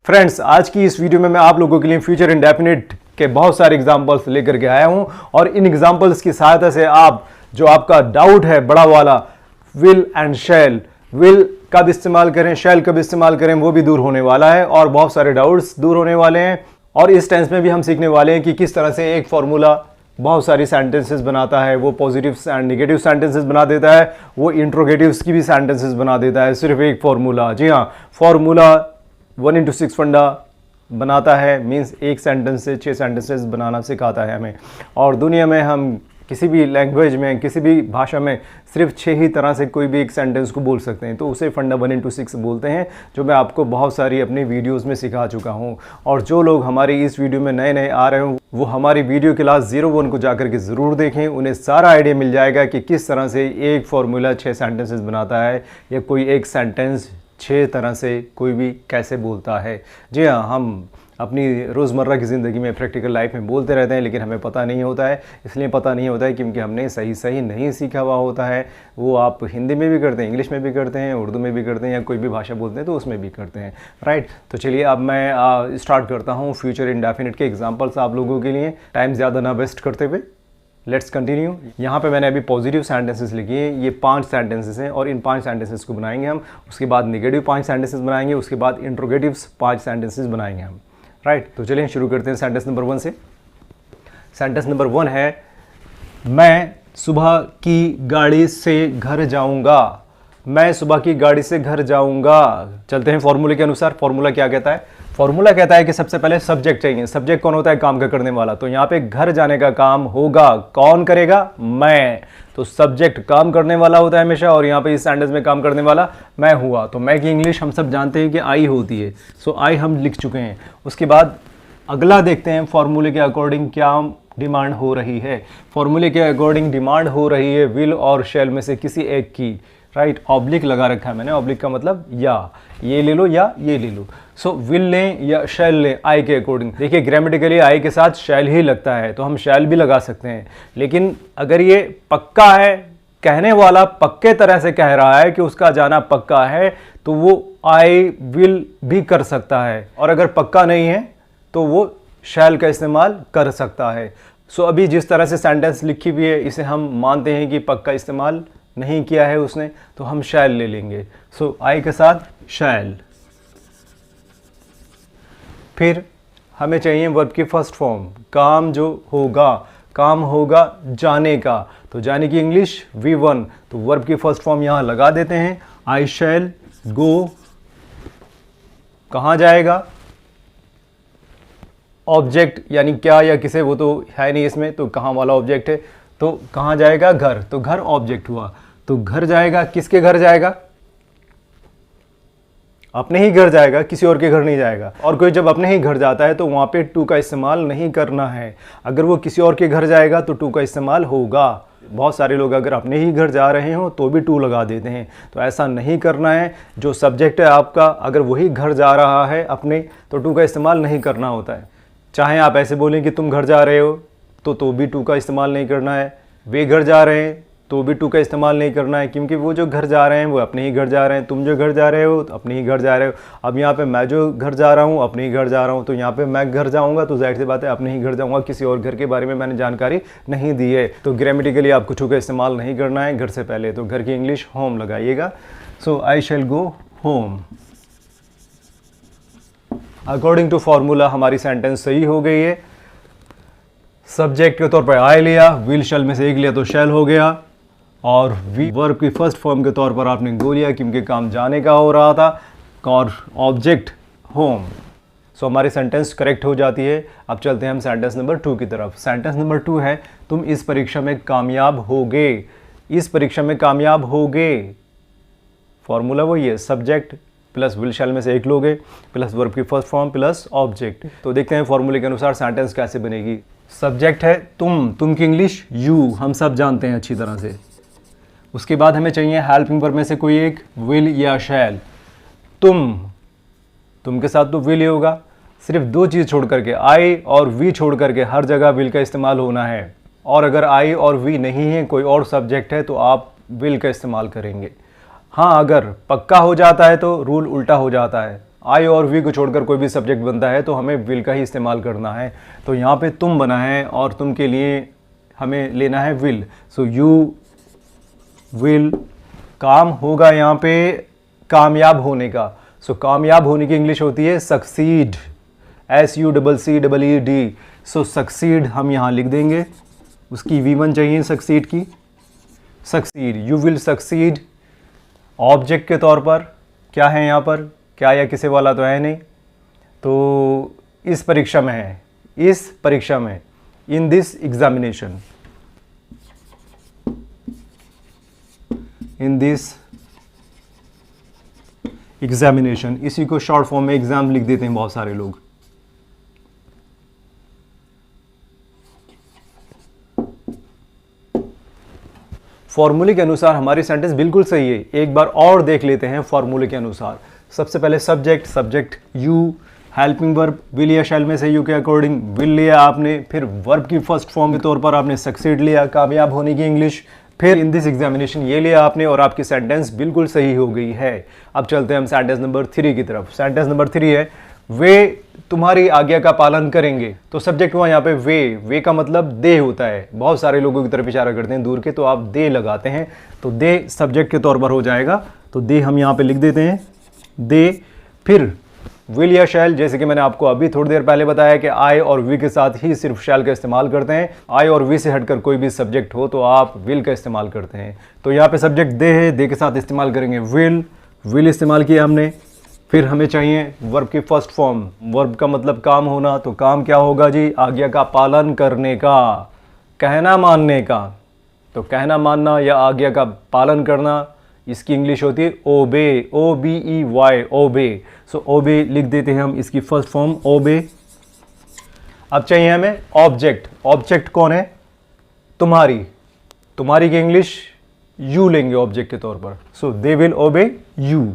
Friends, आज की इस वीडियो में मैं आप लोगों के लिए फ्यूचर इंडेफिनिट के बहुत सारे एग्जांपल्स लेकर के आया हूं और इन एग्जांपल्स की सहायता से आप जो आपका डाउट है बड़ा वाला विल एंड शैल, विल कब इस्तेमाल करें, शैल कब इस्तेमाल करें, वो भी दूर होने वाला है और बहुत सारे डाउट्स दूर होने वाले हैं। और इस टेंस में भी हम सीखने वाले हैं कि किस तरह से एक फॉर्मूला बहुत सारी सेंटेंसेस बनाता है। वो पॉजिटिव एंड नेगेटिव सेंटेंसेस बना देता है, वो इंट्रोगेटिव्स की भी सेंटेंसेस बना देता है, सिर्फ एक फॉर्मूला। जी हाँ, फॉर्मूला 1 into 6 फंडा बनाता है, मीन्स एक सेंटेंस से 6 सेंटेंसेस बनाना सिखाता है हमें। और दुनिया में हम किसी भी लैंग्वेज में, किसी भी भाषा में सिर्फ 6 ही तरह से कोई भी एक सेंटेंस को बोल सकते हैं, तो उसे फंडा 1 into 6 बोलते हैं, जो मैं आपको बहुत सारी अपनी वीडियोस में सिखा चुका हूं। और जो लोग हमारी इस वीडियो में नए नए आ रहे हो, वो हमारी वीडियो क्लास 01 को जाकर के ज़रूर देखें। उन्हें सारा आइडिया मिल जाएगा कि किस तरह से एक फार्मूला 6 सेंटेंसेस बनाता है, या कोई एक सेंटेंस 6 तरह से कोई भी कैसे बोलता है। जी हाँ, हम अपनी रोज़मर्रा की ज़िंदगी में, प्रैक्टिकल लाइफ में बोलते रहते हैं, लेकिन हमें पता नहीं होता है। इसलिए पता नहीं होता है क्योंकि हमने सही नहीं सीखा हुआ होता है। वो आप हिंदी में भी करते हैं, इंग्लिश में भी करते हैं, उर्दू में भी करते हैं, या कोई भी भाषा बोलते हैं तो उसमें भी करते हैं, राइट। तो चलिए अब मैं स्टार्ट करता हूँ फ्यूचर इंडेफिनिट के एग्जाम्पल्स आप लोगों के लिए, टाइम ज़्यादा ना वेस्ट करते हुए। Let's continue. यहाँ पे मैंने अभी पॉजिटिव सेंटेंसेस लिखी हैं, ये 5 सेंटेंसेस हैं और इन 5 सेंटेंसेस को बनाएंगे हम। उसके बाद नेगेटिव 5 सेंटेंसेस बनाएंगे, उसके बाद इंट्रोगेटिव्स 5 सेंटेंसेस बनाएंगे हम, राइट। तो चलिए शुरू करते हैं सेंटेंस नंबर 1 से। सेंटेंस नंबर 1 है, मैं सुबह की गाड़ी से घर जाऊंगा। मैं सुबह की गाड़ी से घर जाऊंगा। चलते हैं फॉर्मूले के अनुसार। फॉर्मूला क्या कहता है? फॉर्मूला कहता है कि सबसे पहले सब्जेक्ट चाहिए। सब्जेक्ट कौन होता है? काम का करने वाला। तो यहाँ पे घर जाने का काम होगा, कौन करेगा? मैं। तो सब्जेक्ट काम करने वाला होता है हमेशा, और यहाँ पे इस सेंटेंस में काम करने वाला मैं हुआ। तो मैं की इंग्लिश हम सब जानते हैं कि आई होती है। सो आई हम लिख चुके हैं। उसके बाद अगला देखते हैं फॉर्मूले के अकॉर्डिंग क्या डिमांड हो रही है। फॉर्मूले के अकॉर्डिंग डिमांड हो रही है विल और शैल में से किसी एक की, राइट। ऑब्लिक लगा रखा है मैंने। ऑब्लिक का मतलब या ये ले लो या ये ले लो। सो विल लें या शैल लें आई के अकॉर्डिंग। देखिए ग्रामेटिकली आई के साथ शैल ही लगता है, तो हम शैल भी लगा सकते हैं। लेकिन अगर ये पक्का है, कहने वाला पक्के तरह से कह रहा है कि उसका जाना पक्का है, तो वो आई विल भी कर सकता है। और अगर पक्का नहीं है तो वो शैल का इस्तेमाल कर सकता है। सो अभी जिस तरह से सेंटेंस लिखी हुई है, इसे हम मानते हैं कि पक्का इस्तेमाल नहीं किया है उसने, तो हम शैल ले लेंगे। सो आई के साथ शैल। फिर हमें चाहिए वर्ब की फर्स्ट फॉर्म। काम जो होगा, काम होगा जाने का, तो जाने की इंग्लिश V1। तो वर्ब की फर्स्ट फॉर्म यहां लगा देते हैं, आई शैल गो। कहां जाएगा? ऑब्जेक्ट यानी क्या या किसे, वो तो है नहीं इसमें, तो कहां वाला ऑब्जेक्ट है। तो कहां जाएगा? घर। तो घर ऑब्जेक्ट हुआ, तो घर जाएगा। किसके घर जाएगा? अपने ही घर जाएगा, किसी और के घर नहीं जाएगा। और कोई जब अपने ही घर जाता है तो वहां पे टू का इस्तेमाल नहीं करना है। अगर वो किसी और के घर जाएगा तो टू का इस्तेमाल होगा। बहुत सारे लोग अगर अपने ही घर जा रहे हो तो भी टू लगा देते हैं, तो ऐसा नहीं करना है। जो सब्जेक्ट है आपका, अगर वही घर जा रहा है अपने, तो टू का इस्तेमाल नहीं करना होता है। चाहे आप ऐसे बोलें कि तुम घर जा रहे हो, तो भी टू का इस्तेमाल नहीं करना है। वे घर जा रहे हैं तो भी टू का इस्तेमाल नहीं करना है, क्योंकि वो जो घर जा रहे हैं वो अपने ही घर जा रहे हैं। तुम जो घर जा रहे हो तो अपने ही घर जा रहे हो। अब यहाँ पे मैं जो घर जा रहा हूँ अपने ही घर जा रहा हूँ, तो यहाँ पे मैं घर जाऊँगा तो जाहिर सी बात है अपने ही घर जाऊँगा, किसी और घर के बारे में मैंने जानकारी नहीं दी है। तो ग्रामेटिकली आपको टू का इस्तेमाल नहीं करना है घर से पहले। तो घर की इंग्लिश होम लगाइएगा। So I shall go home. According to formula हमारी सेंटेंस सही हो गई है। सब्जेक्ट के तौर पर आई लिया, विल शैल में से एक लिया तो शैल हो गया, और वी वर्ब की फर्स्ट फॉर्म के तौर पर आपने गो लिया क्योंकि काम जाने का हो रहा था, और ऑब्जेक्ट होम। सो हमारी सेंटेंस करेक्ट हो जाती है। अब चलते हैं हम सेंटेंस नंबर 2 की तरफ। सेंटेंस नंबर 2 है, तुम इस परीक्षा में कामयाब होगे। इस परीक्षा में कामयाब होगे। फॉर्मूला वही है, सब्जेक्ट प्लस विल शैल में से एक लोगे, प्लस वर्ब की फर्स्ट फॉर्म प्लस ऑब्जेक्ट। तो देखते हैं फॉर्मूले के अनुसार सेंटेंस कैसे बनेगी। सब्जेक्ट है तुम की इंग्लिश यू, हम सब जानते हैं अच्छी तरह से। उसके बाद हमें चाहिए हेल्पिंग वर्ब में से कोई एक, विल या शैल। तुम के साथ तो विल ही होगा। सिर्फ 2 चीज़ छोड़ करके, आई और वी छोड़ करके हर जगह विल का इस्तेमाल होना है। और अगर आई और वी नहीं है, कोई और सब्जेक्ट है, तो आप विल का इस्तेमाल करेंगे। हाँ, अगर पक्का हो जाता है तो रूल उल्टा हो जाता है। आई और वी को छोड़कर कोई भी सब्जेक्ट बनता है तो हमें विल का ही इस्तेमाल करना है। तो यहाँ पे तुम बना है और तुम के लिए हमें लेना है विल। सो यू विल, काम होगा यहाँ पे कामयाब होने का। सो कामयाब होने की इंग्लिश होती है सक्सीड, SUCCEED। सो सक्सीड हम यहाँ लिख देंगे, उसकी V1 चाहिए सक्सीड की, succeed, you will succeed. Object के तौर पर क्या है यहाँ पर, क्या या किसे वाला तो है नहीं, तो इस परीक्षा में है, इस परीक्षा में, in this examination, in this examination, इसी को शॉर्ट फॉर्म में एग्जाम लिख देते हैं बहुत सारे लोग। फॉर्मूले के अनुसार हमारी सेंटेंस बिल्कुल सही है। एक बार और देख लेते हैं फॉर्मूले के अनुसार। सबसे पहले subject, subject you, helping verb will या शैल में से यू के अकॉर्डिंग विल लिया आपने, फिर वर्ब की फर्स्ट फॉर्म के तौर पर आपने सक्सीड लिया, कामयाब होने की इंग्लिश, फिर इन दिस एग्जामिनेशन ये लिया आपने और आपकी सेंटेंस बिल्कुल सही हो गई है। अब चलते हैं हम सेंटेंस नंबर 3 की तरफ। सेंटेंस नंबर 3 है वे तुम्हारी आज्ञा का पालन करेंगे। तो सब्जेक्ट हुआ यहाँ पे वे का मतलब दे होता है, बहुत सारे लोगों की तरफ इशारा करते हैं दूर के, तो आप दे लगाते हैं, तो दे सब्जेक्ट के तौर पर हो जाएगा। तो दे हम यहाँ पे लिख देते हैं, दे। फिर विल या शैल, जैसे कि मैंने आपको अभी थोड़ी देर पहले बताया कि आई और वी के साथ ही सिर्फ शैल का इस्तेमाल करते हैं। आई और वी से हटकर कोई भी सब्जेक्ट हो तो आप विल का इस्तेमाल करते हैं। तो यहाँ पे सब्जेक्ट दे है, दे के साथ इस्तेमाल करेंगे विल इस्तेमाल किया हमने। फिर हमें चाहिए वर्ब की फर्स्ट फॉर्म, वर्ब का मतलब काम होना, तो काम क्या होगा जी, आज्ञा का पालन करने का, कहना मानने का। तो कहना मानना या आज्ञा का पालन करना, इसकी इंग्लिश होती है ओबे, OBEY, ओबे। सो ओबे लिख देते हैं हम इसकी फर्स्ट फॉर्म ओबे। अब चाहिए हमें ऑब्जेक्ट। ऑब्जेक्ट कौन है, तुम्हारी, तुम्हारी की इंग्लिश यू लेंगे ऑब्जेक्ट के तौर पर। सो दे विल ओबे यू।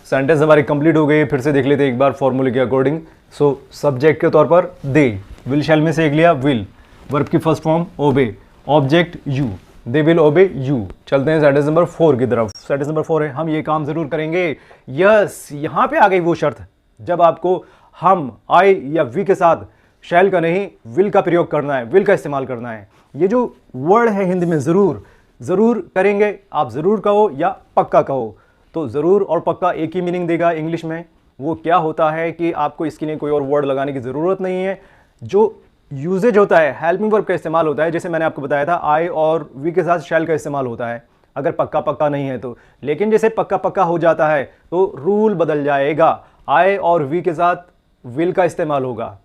सेंटेंस हमारी कंप्लीट हो गई। फिर से देख लेते हैं एक बार फॉर्मूले के अकॉर्डिंग। सो सब्जेक्ट के तौर पर दे, विल शैल में से एक लिया विल, वर्ब की first form obey, object you, they will obey you. चलते हैं सेंटेंस नंबर 4 की तरफ। सेंटेंस नंबर 4 है हम ये काम जरूर करेंगे। यस, यहां पे आ गई वो शर्त जब आपको हम आई या वी के साथ शैल का नहीं विल का प्रयोग करना है, विल का इस्तेमाल करना है। ये जो वर्ड है हिंदी में जरूर, जरूर करेंगे, आप जरूर कहो या पक्का कहो। तो ज़रूर और पक्का एक ही मीनिंग देगा इंग्लिश में। वो क्या होता है कि आपको इसके लिए कोई और वर्ड लगाने की ज़रूरत नहीं है। जो यूजेज होता है, हेल्पिंग वर्ब का इस्तेमाल होता है, जैसे मैंने आपको बताया था आई और वी के साथ शैल का इस्तेमाल होता है अगर पक्का पक्का नहीं है तो। लेकिन जैसे पक्का पक्का हो जाता है तो रूल बदल जाएगा, आई और वी के साथ विल का इस्तेमाल होगा,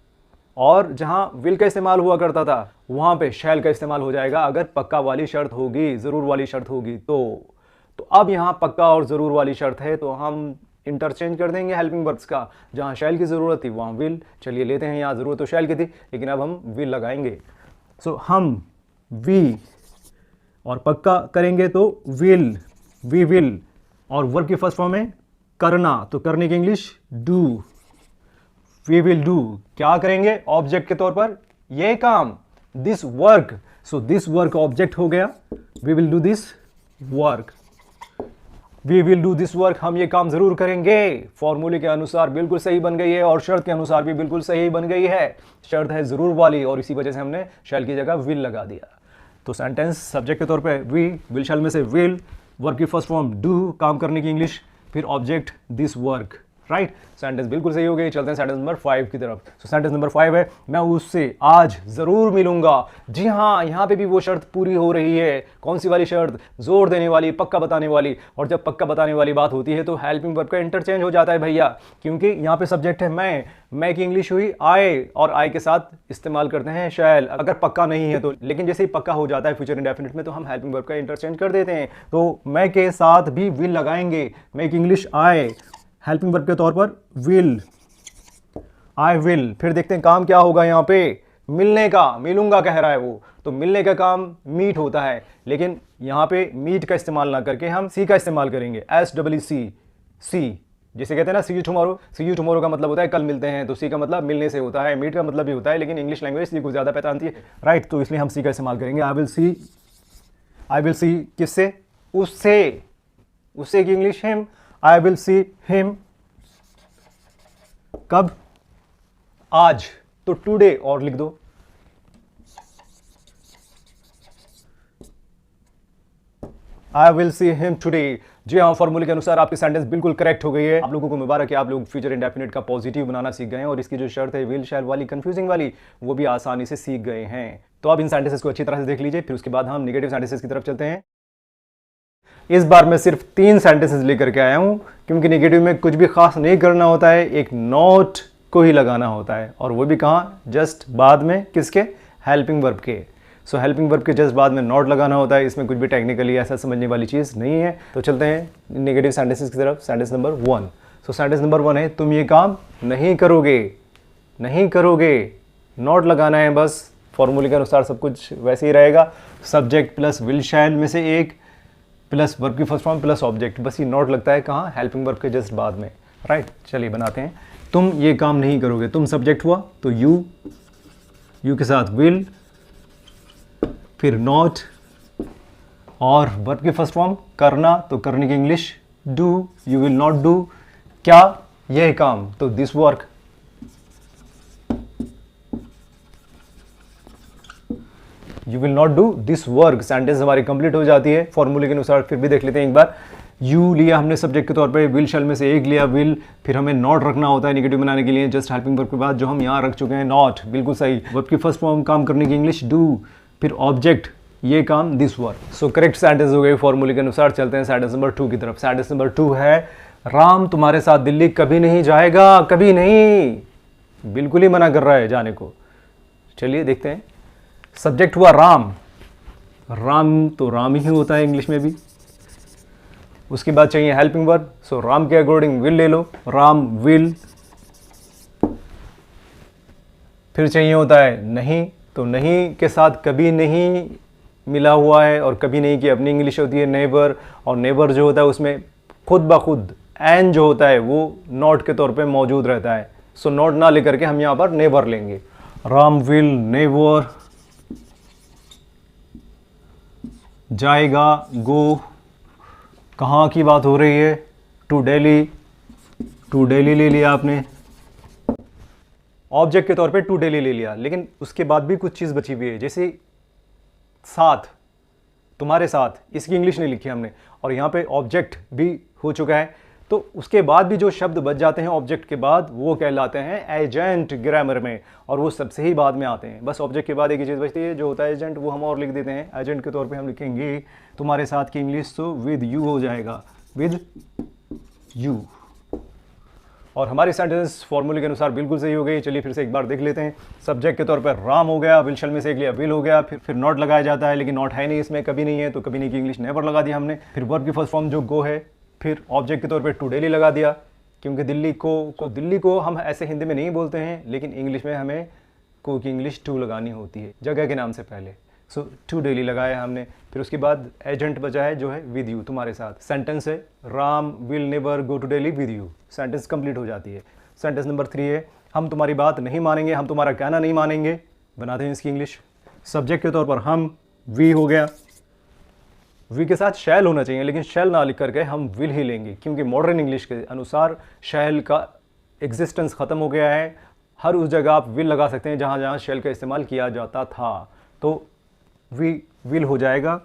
और जहां विल का इस्तेमाल हुआ करता था वहां पे शैल का इस्तेमाल हो जाएगा अगर पक्का वाली शर्त होगी, ज़रूर वाली शर्त होगी तो अब यहाँ पक्का और ज़रूर वाली शर्त है तो हम इंटरचेंज कर देंगे हेल्पिंग वर्ब्स का। जहाँ शैल की ज़रूरत थी वहाँ विल, चलिए लेते हैं, यहाँ ज़रूरत तो शैल की थी लेकिन अब हम विल लगाएंगे। सो हम वी और पक्का करेंगे तो विल, वी विल, और वर्ब की फर्स्ट फॉर्म है करना, तो करने की English do, we will do. क्या करेंगे ऑब्जेक्ट के तौर पर, ये काम, this work. So this work object हो गया, we will do this work, we will do this work, हम ये काम जरूर करेंगे। फॉर्मूले के अनुसार बिल्कुल सही बन गई है और शर्त के अनुसार भी बिल्कुल सही बन गई है। शर्त है जरूर वाली और इसी वजह से हमने शैल की जगह विल लगा दिया। तो सेंटेंस सब्जेक्ट के तौर पे वी, विल शैल में से विल, वर्क की फर्स्ट फॉर्म डू, काम करने की इंग्लिश, फिर object this work, right. Sentence बिल्कुल सही हो गई। चलते हैं सेंटेंस नंबर 5 की तरफ। तो सेंटेंस नंबर 5 है मैं उससे आज जरूर मिलूंगा। जी हाँ, यहाँ पे भी वो शर्त पूरी हो रही है। कौन सी वाली शर्त, जोर देने वाली, पक्का बताने वाली। और जब पक्का बताने वाली बात होती है तो हेल्पिंग वर्ब का इंटरचेंज हो जाता है भैया, क्योंकि यहाँ पे सब्जेक्ट है मैं की इंग्लिश हुई आए, और आए के साथ इस्तेमाल करते हैं शैल अगर पक्का नहीं है तो। लेकिन जैसे ही पक्का हो जाता है फ्यूचर इंडेफिनिट में तो हम हेल्पिंग वर्ब का इंटरचेंज कर देते हैं। तो मैं के साथ भी विल लगाएंगे, मैं की इंग्लिश आए, हेल्पिंग वर्ब के तौर पर विल, आई विल। फिर देखते हैं काम क्या होगा यहाँ पे, मिलने का, मिलूंगा कह रहा है वो, तो मिलने का काम मीट होता है, लेकिन यहाँ पे मीट का इस्तेमाल ना करके हम सी का इस्तेमाल करेंगे, SEE, सी। जिसे कहते हैं ना सी यू टुमारो का मतलब होता है कल मिलते हैं, तो सी का मतलब मिलने से होता है, मीट का मतलब भी होता है, लेकिन इंग्लिश लैंग्वेज सी को ज़्यादा पहचानती है, राइट। तो इसलिए हम सी का इस्तेमाल करेंगे। आई विल सी किससे, उससे, उससे की English him, I will see him कब, आज, तो टुडे और लिख दो। I will see him today. जी हाँ, फॉर्मूले के अनुसार आपकी सेंटेंस बिल्कुल करेक्ट हो गई है। आप लोगों को मुबारक है, आप लोग फ्यूचर इंडेफिनिट का पॉजिटिव बनाना सीख गए हैं और इसकी जो शर्त है विल शैल वाली कंफ्यूजिंग वाली वो भी आसानी से सीख गए हैं। तो आप इन सेंटेंसेस को अच्छी तरह से देख लीजिए, फिर उसके बाद हम नेगेटिव सेंटेंसेस की तरफ चलते हैं। इस बार मैं सिर्फ 3 सेंटेंसेस लेकर के आया हूं क्योंकि नेगेटिव में कुछ भी खास नहीं करना होता है, एक नॉट को ही लगाना होता है और वो भी कहाँ, जस्ट बाद में किसके, हेल्पिंग वर्ब के। सो हेल्पिंग वर्ब के जस्ट बाद में नॉट लगाना होता है, इसमें कुछ भी टेक्निकली ऐसा समझने वाली चीज़ नहीं है। तो चलते हैं नेगेटिव सेंटेंसेस की तरफ। Sentence number 1। सो सेंटेंस नंबर 1 है तुम ये काम नहीं करोगे, नहीं करोगे, नॉट लगाना है बस। फॉर्मूले के अनुसार सब कुछ वैसे ही रहेगा, सब्जेक्ट प्लस विल शैल में से एक प्लस वर्ब की फर्स्ट फॉर्म प्लस ऑब्जेक्ट, बस ये नॉट लगता है कहाँ, हेल्पिंग वर्ब के जस्ट बाद में, राइट। चलिए बनाते हैं। तुम ये काम नहीं करोगे, तुम सब्जेक्ट हुआ तो यू, यू के साथ विल, फिर नॉट और वर्ब की फर्स्ट फॉर्म करना, तो करने की English do, you will not do, क्या, यह काम, तो this work. You will not do this work, sentence हमारी कंप्लीट हो जाती है फॉर्मूले के अनुसार। फिर भी देख लेते हैं एक बार। यू लिया हमने सब्जेक्ट के तौर पे, विल शैल में से एक लिया विल, फिर हमें नॉट रखना होता है नेगेटिव बनाने के लिए, जस्ट हेल्पिंग वर्ब के बाद जो हम यहाँ रख चुके हैं नॉट, बिल्कुल सही। वर्ब की फर्स्ट फॉर्म काम करने की इंग्लिश डू, फिर ऑब्जेक्ट ये काम this work. So correct sentence हो गई फॉर्मूले के अनुसार। चलते हैं सेंटेंस नंबर 2 की तरफ। सेंटेंस नंबर 2 है राम तुम्हारे साथ दिल्ली कभी नहीं जाएगा, कभी नहीं, बिल्कुल ही मना कर रहा है जाने को। चलिए देखते हैं। सब्जेक्ट हुआ राम, राम तो राम ही होता है इंग्लिश में भी। उसके बाद चाहिए हेल्पिंग वर्ब, सो राम के according will lay low, Ram will. फिर चाहिए होता है नहीं, तो नहीं के साथ कभी नहीं मिला हुआ है और कभी नहीं की अपनी इंग्लिश होती है नेवर, और नेवर जो होता है उसमें खुद ब खुद एन जो होता है वो नॉट के तौर पे मौजूद रहता है। सो नॉट ना लेकर के हम यहाँ पर नेवर लेंगे। राम विल नेवर जाएगा, गो, कहाँ की बात हो रही है, टू दिल्ली, टू दिल्ली ले लिया आपने, ऑब्जेक्ट के तौर पे टू दिल्ली ले लिया। लेकिन उसके बाद भी कुछ चीज़ बची हुई है, जैसे साथ, तुम्हारे साथ, इसकी इंग्लिश नहीं लिखी हमने, और यहाँ पे ऑब्जेक्ट भी हो चुका है, तो उसके बाद भी जो शब्द बच जाते हैं ऑब्जेक्ट के बाद वो कहलाते हैं एजेंट ग्रामर में, और वो सबसे ही बाद में आते हैं। बस ऑब्जेक्ट के बाद एक ही चीज़ बचती है जो होता है एजेंट, वो हम और लिख देते हैं। एजेंट के तौर पे हम लिखेंगे तुम्हारे साथ की इंग्लिश तो विद यू हो जाएगा, विद यू। और हमारी सेंटेंस फॉर्मूले के अनुसार बिल्कुल सही हो गई। चलिए फिर से एक बार देख लेते हैं। सब्जेक्ट के तौर पर राम हो गया, विल शैल में से एक लिया विल हो गया, फिर नॉट लगाया जाता है, लेकिन नॉट है नहीं इसमें, कभी नहीं है, तो कभी नहीं की इंग्लिश नेवर लगा दिया हमने। फिर वर्ब की फर्स्ट फॉर्म जो गो है, फिर ऑब्जेक्ट के तौर पे टू दिल्ली लगा दिया, क्योंकि दिल्ली को हम ऐसे हिंदी में नहीं बोलते हैं, लेकिन इंग्लिश में हमें को की इंग्लिश टू लगानी होती है जगह के नाम से पहले। सो टू दिल्ली लगाया हमने। फिर उसके बाद एजेंट बचा है जो है विद यू, तुम्हारे साथ। सेंटेंस है Ram will never go to Delhi with you, sentence complete हो जाती है। सेंटेंस नंबर 3 है हम तुम्हारी बात नहीं मानेंगे, हम तुम्हारा कहना नहीं मानेंगे, बनाते हैं इसकी इंग्लिश। सब्जेक्ट के तौर पर हम, वी हो गया, वी के साथ शैल होना चाहिए, लेकिन शैल ना लिख करके हम विल ही लेंगे, क्योंकि मॉडर्न इंग्लिश के अनुसार शैल का एग्जिस्टेंस ख़त्म हो गया है। हर उस जगह आप विल लगा सकते हैं जहाँ जहाँ शैल का इस्तेमाल किया जाता था। तो वी विल हो जाएगा,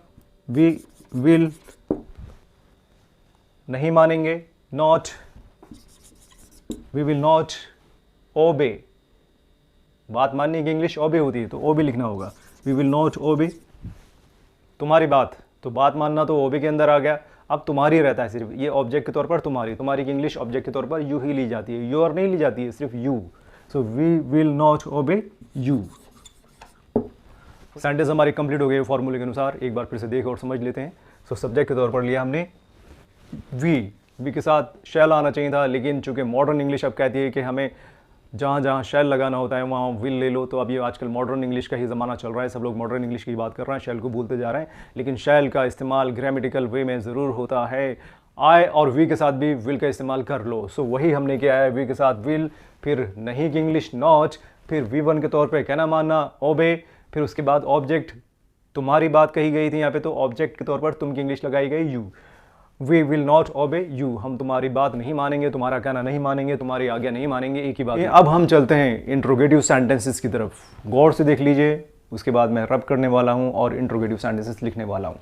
वी विल नहीं मानेंगे, नॉट, वी विल नॉट ओबे, बात मानने की इंग्लिश ओबे होती है तो ओबे लिखना होगा, वी विल नॉट ओबे। तुम्हारी बात, तो बात मानना तो ओबे के अंदर आ गया, अब तुम्हारी रहता है सिर्फ, ये ऑब्जेक्ट के तौर पर तुम्हारी, तुम्हारी की इंग्लिश ऑब्जेक्ट के तौर पर यू ही ली जाती है, योर नहीं ली जाती है, सिर्फ you. So we will not obey you. Sentence हमारी कंप्लीट हो गई फॉर्मूले के अनुसार। एक बार फिर से देख और समझ लेते हैं। सो सब्जेक्ट के तौर पर लिया हमने वी के साथ शैल आना चाहिए था, लेकिन चूंकि मॉडर्न इंग्लिश अब कहती है कि हमें जहाँ जहाँ शैल लगाना होता है वहाँ विल ले लो, तो अब ये आजकल मॉडर्न इंग्लिश का ही ज़माना चल रहा है, सब लोग मॉडर्न इंग्लिश की बात कर रहे हैं, शैल को भूलते जा रहे हैं, लेकिन शैल का इस्तेमाल ग्रामेटिकल वे में ज़रूर होता है। आई और वी के साथ भी विल का इस्तेमाल कर लो। सो वही हमने किया है, वी के साथ विल, फिर नहीं की इंग्लिश नॉट, फिर V1 के तौर पर कहना मानना ओबे, फिर उसके बाद ऑब्जेक्ट, तुम्हारी बात कही गई थी यहाँ पे, तो ऑब्जेक्ट के तौर पर तुम की इंग्लिश लगाई गई you. We will not obey you, हम तुम्हारी बात नहीं मानेंगे, तुम्हारा कहना नहीं मानेंगे, तुम्हारी आज्ञा नहीं मानेंगे, एक ही बात। अब हम चलते हैं इंट्रोगेटिव सेंटेंसेस की तरफ, गौर से देख लीजिए। उसके बाद मैं रब करने वाला हूं और इंट्रोगेटिव सेंटेंसेस लिखने वाला हूं।